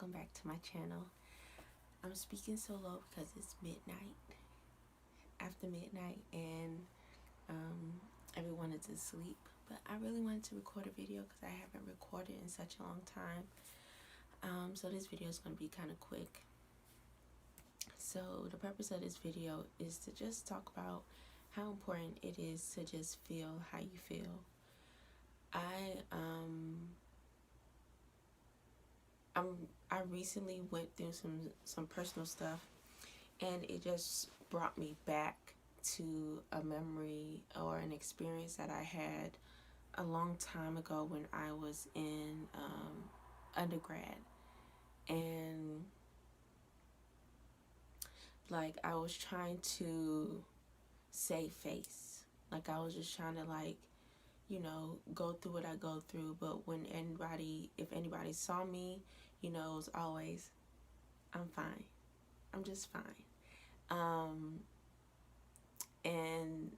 welcome back to my channel. I'm speaking so low because it's midnight, after midnight, and everyone is asleep. But I really wanted to record a video because I haven't recorded in such a long time. So this video is going to be kind of quick. So the purpose of this video is to just talk about how important it is to just feel how you feel. I recently went through some personal stuff, and it just brought me back to a memory or an experience that I had a long time ago when I was in undergrad. And like I was trying to save face. Like I was just trying to go through what I go through. But if anybody saw me, it was always, I'm fine. I'm just fine. And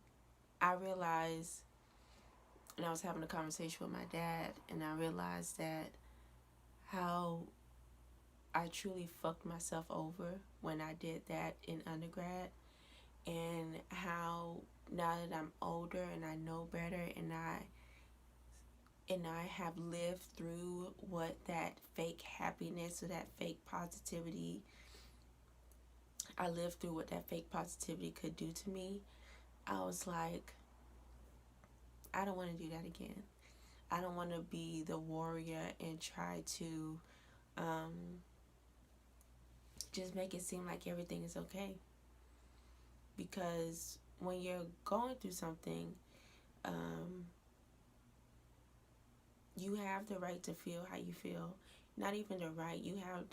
I realized, and I was having a conversation with my dad, and I realized that how I truly fucked myself over when I did that in undergrad, and how now that I'm older and I know better, and I have lived through what that fake happiness or that fake positivity, I lived through what that fake positivity could do to me. I was like, I don't want to do that again. I don't want to be the warrior and try to just make it seem like everything is okay. Because when you're going through something, you have the right to feel how you feel. Not even the right, you have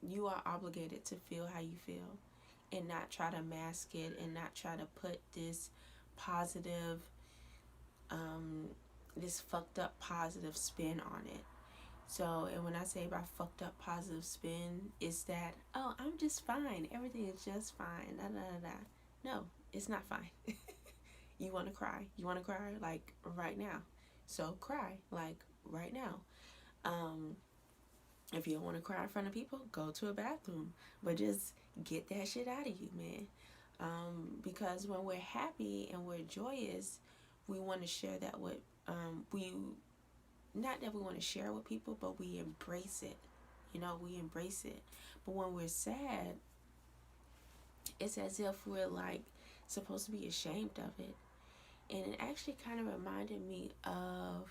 you are obligated to feel how you feel, and not try to mask it, and not try to put this positive, this fucked up positive spin on it. So, and when I say about fucked up positive spin, it's that, oh, I'm just fine. Everything is just fine. Da, da, da, da. No, it's not fine. You want to cry. You want to cry like right now. So cry like right now. If you don't want to cry in front of people, go to a bathroom. But just get that shit out of you, man. Because when we're happy and we're joyous, we want to share that with not that we want to share with people, but we embrace it. We embrace it. But when we're sad, it's as if we're like supposed to be ashamed of it. And it actually kind of reminded me of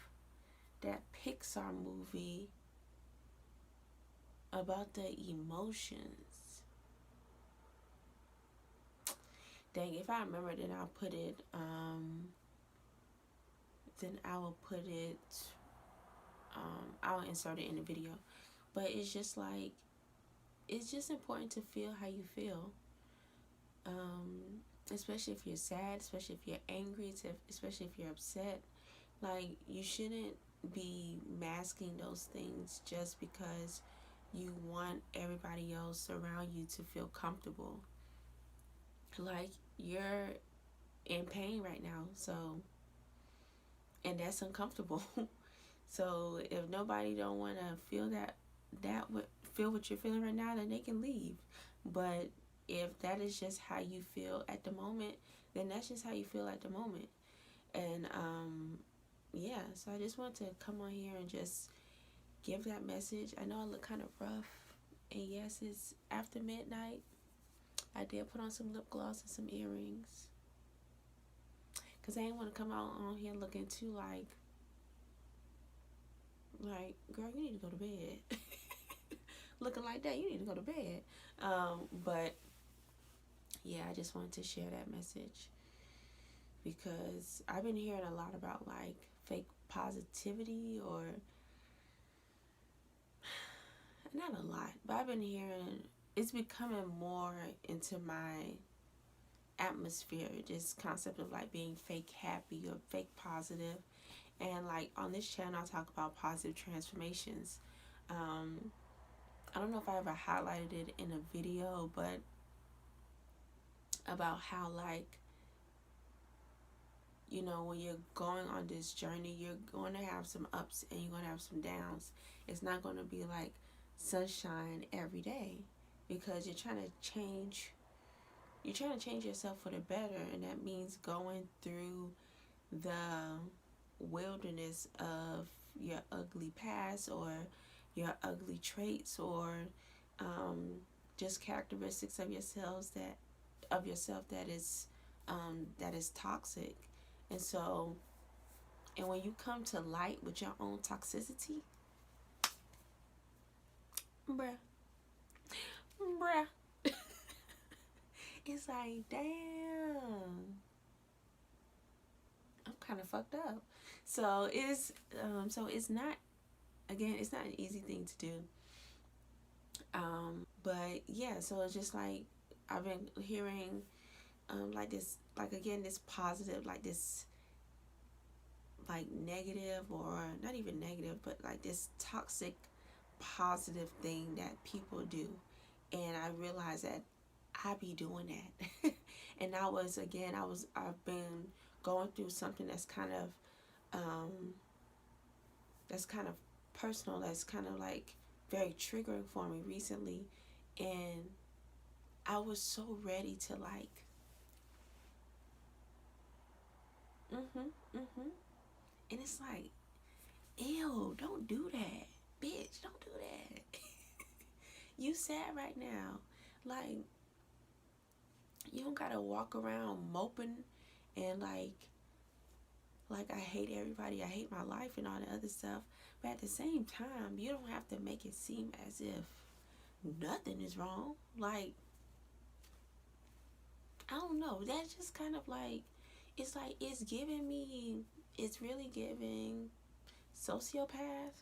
that Pixar movie about the emotions. Dang, if I remember, then I'll put it. I'll insert it in the video. But it's just like, it's just important to feel how you feel. Especially if you're sad, especially if you're angry, especially if you're upset. Like, you shouldn't be masking those things just because you want everybody else around you to feel comfortable. Like, you're in pain right now, and that's uncomfortable. So if nobody don't want to feel feel what you're feeling right now, then they can leave. But if that is just how you feel at the moment, then that's just how you feel at the moment. And yeah, so I just want to come on here and just give that message. I know I look kind of rough, and yes, it's after midnight. I did put on some lip gloss and some earrings, because I didn't want to come out on here looking too like, girl, you need to go to bed. Looking like that, you need to go to bed. But yeah, I just wanted to share that message, because I've been hearing a lot about like fake positivity, or not a lot, but I've been hearing it's becoming more into my atmosphere, this concept of like being fake happy or fake positive. And like on this channel, I talk about positive transformations. I don't know if I ever highlighted it in a video, but about how like you know, when you're going on this journey, you're going to have some ups and you're going to have some downs. It's not going to be like sunshine every day, because you're trying to change yourself for the better, and that means going through the wilderness of your ugly past, or your ugly traits, or um, just characteristics of yourself that is toxic. And so, and when you come to light with your own toxicity, bruh, bruh, it's like, damn, I'm kind of fucked up. So it's not, again, it's not an easy thing to do. But yeah, so it's just like I've been hearing like this, like again, this positive, like this, like negative, or not even negative, but like this toxic positive thing that people do. And I realized that I be doing that. And I've been going through something that's kind of personal, that's kind of like very triggering for me recently. And I was so ready to like, and it's like, ew, don't do that, bitch, don't do that. You sad right now. Like, you don't gotta walk around moping and like I hate everybody, I hate my life and all the other stuff. But at the same time, you don't have to make it seem as if nothing is wrong. Like, I don't know. That's just kind of like it's giving me, it's really giving sociopath.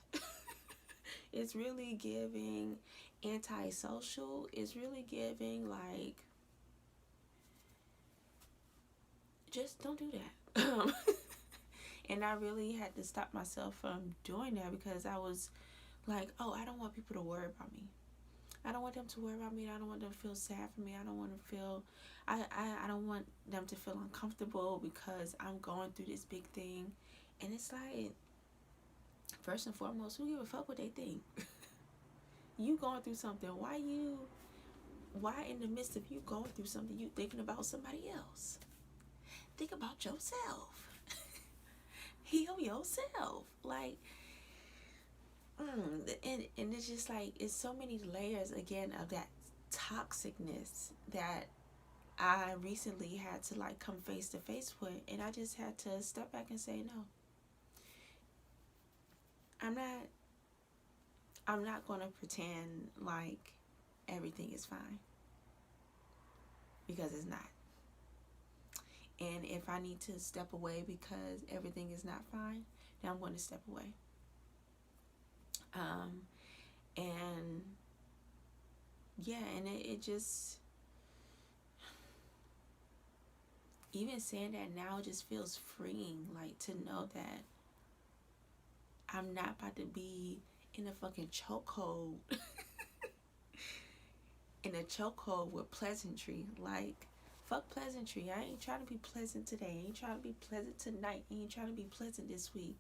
It's really giving antisocial. It's really giving like, just don't do that. And I really had to stop myself from doing that, because I was like, oh, I don't want people to worry about me. I don't want them to worry about me. I don't want them to feel sad for me. I don't want to feel, I don't want them to feel uncomfortable because I'm going through this big thing. And it's like, first and foremost, who give a fuck what they think? You going through something. Why in the midst of you going through something, you thinking about somebody else? Think about yourself. Heal yourself. Like, and it's just like, it's so many layers again of that toxicness that I recently had to like come face to face with. And I just had to step back and say, no, I'm not going to pretend like everything is fine, because it's not. And if I need to step away because everything is not fine, then I'm going to step away. And yeah, and it just, even saying that now just feels freeing, like to know that I'm not about to be in a fucking chokehold. In a chokehold with pleasantry. Like, fuck pleasantry. I ain't trying to be pleasant today. I ain't trying to be pleasant tonight. I ain't trying to be pleasant this week.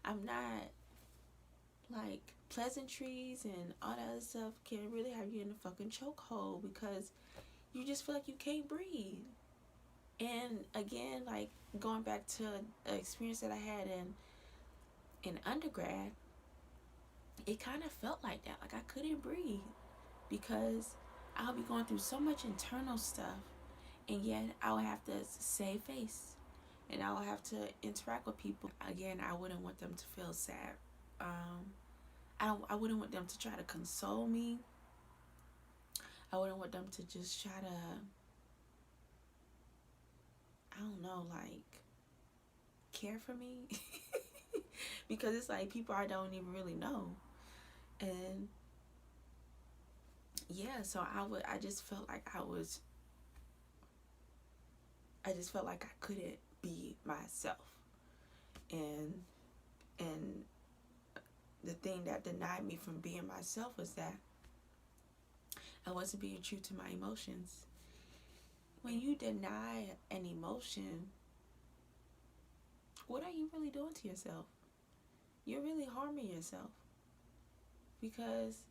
I'm not, like, pleasantries and all that other stuff can really have you in a fucking chokehold, because you just feel like you can't breathe. And again, like, going back to an experience that I had in undergrad, it kind of felt like that. Like, I couldn't breathe, because I'll be going through so much internal stuff, and yet I'll have to save face, and I'll have to interact with people. Again, I wouldn't want them to feel sad. I wouldn't want them to try to console me. I wouldn't want them to just try to, I don't know, like, care for me. Because it's like people I don't even really know. And yeah, so I just felt like I just felt like I couldn't be myself. And the thing that denied me from being myself was that I wasn't being true to my emotions. When you deny an emotion, what are you really doing to yourself? You're really harming yourself, because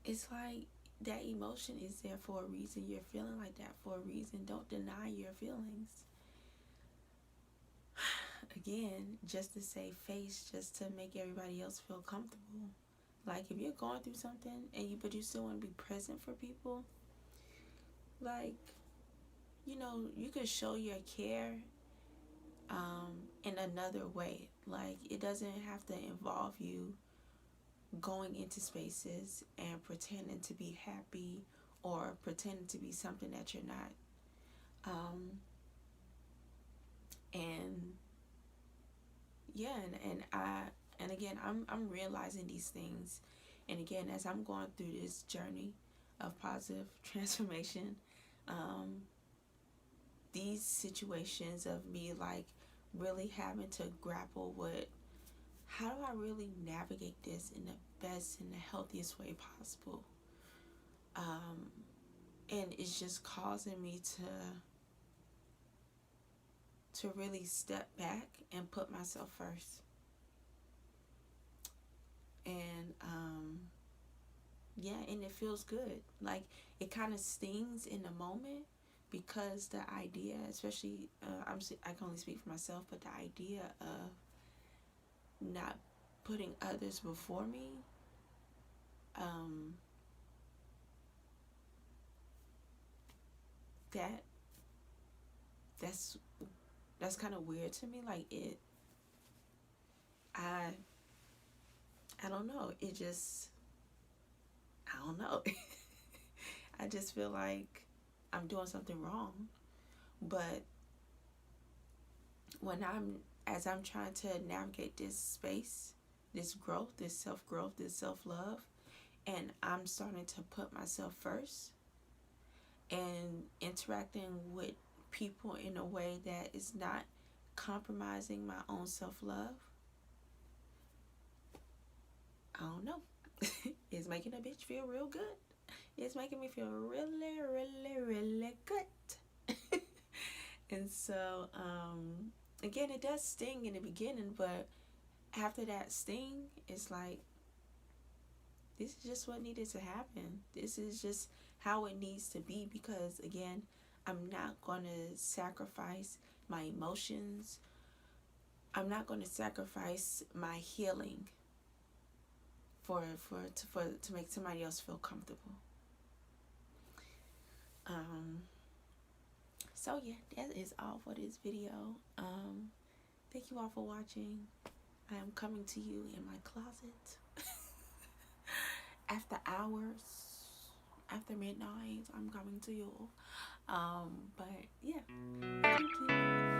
it's like that emotion is there for a reason. You're feeling like that for a reason. Don't deny your feelings. Again, just to save face, just to make everybody else feel comfortable. Like, if you're going through something but you still want to be present for people, like, you could show your care in another way. Like, it doesn't have to involve you going into spaces and pretending to be happy or pretending to be something that you're not. And yeah, and again, I'm realizing these things, and again, as I'm going through this journey of positive transformation, these situations of me like really having to grapple with, how do I really navigate this in the best and the healthiest way possible? And it's just causing me to really step back and put myself first. And yeah, and it feels good. Like, it kind of stings in the moment, because the idea, especially I can only speak for myself, but the idea of not putting others before me, that's kind of weird to me. Like, I don't know. I don't know. I just feel like I'm doing something wrong. But as I'm trying to navigate this space, this growth, this self-growth, this self-love, and I'm starting to put myself first and interacting with people in a way that is not compromising my own self-love, I don't know. It's making a bitch feel real good. It's making me feel really, really, really good. And so, again, it does sting in the beginning, but after that sting, it's like, this is just what needed to happen. This is just how it needs to be, because, again, I'm not going to sacrifice my emotions. I'm not going to sacrifice my healing to make somebody else feel comfortable. So yeah, that is all for this video. Thank you all for watching. I am coming to you in my closet after hours, after midnight. I'm coming to you. But yeah, thank you.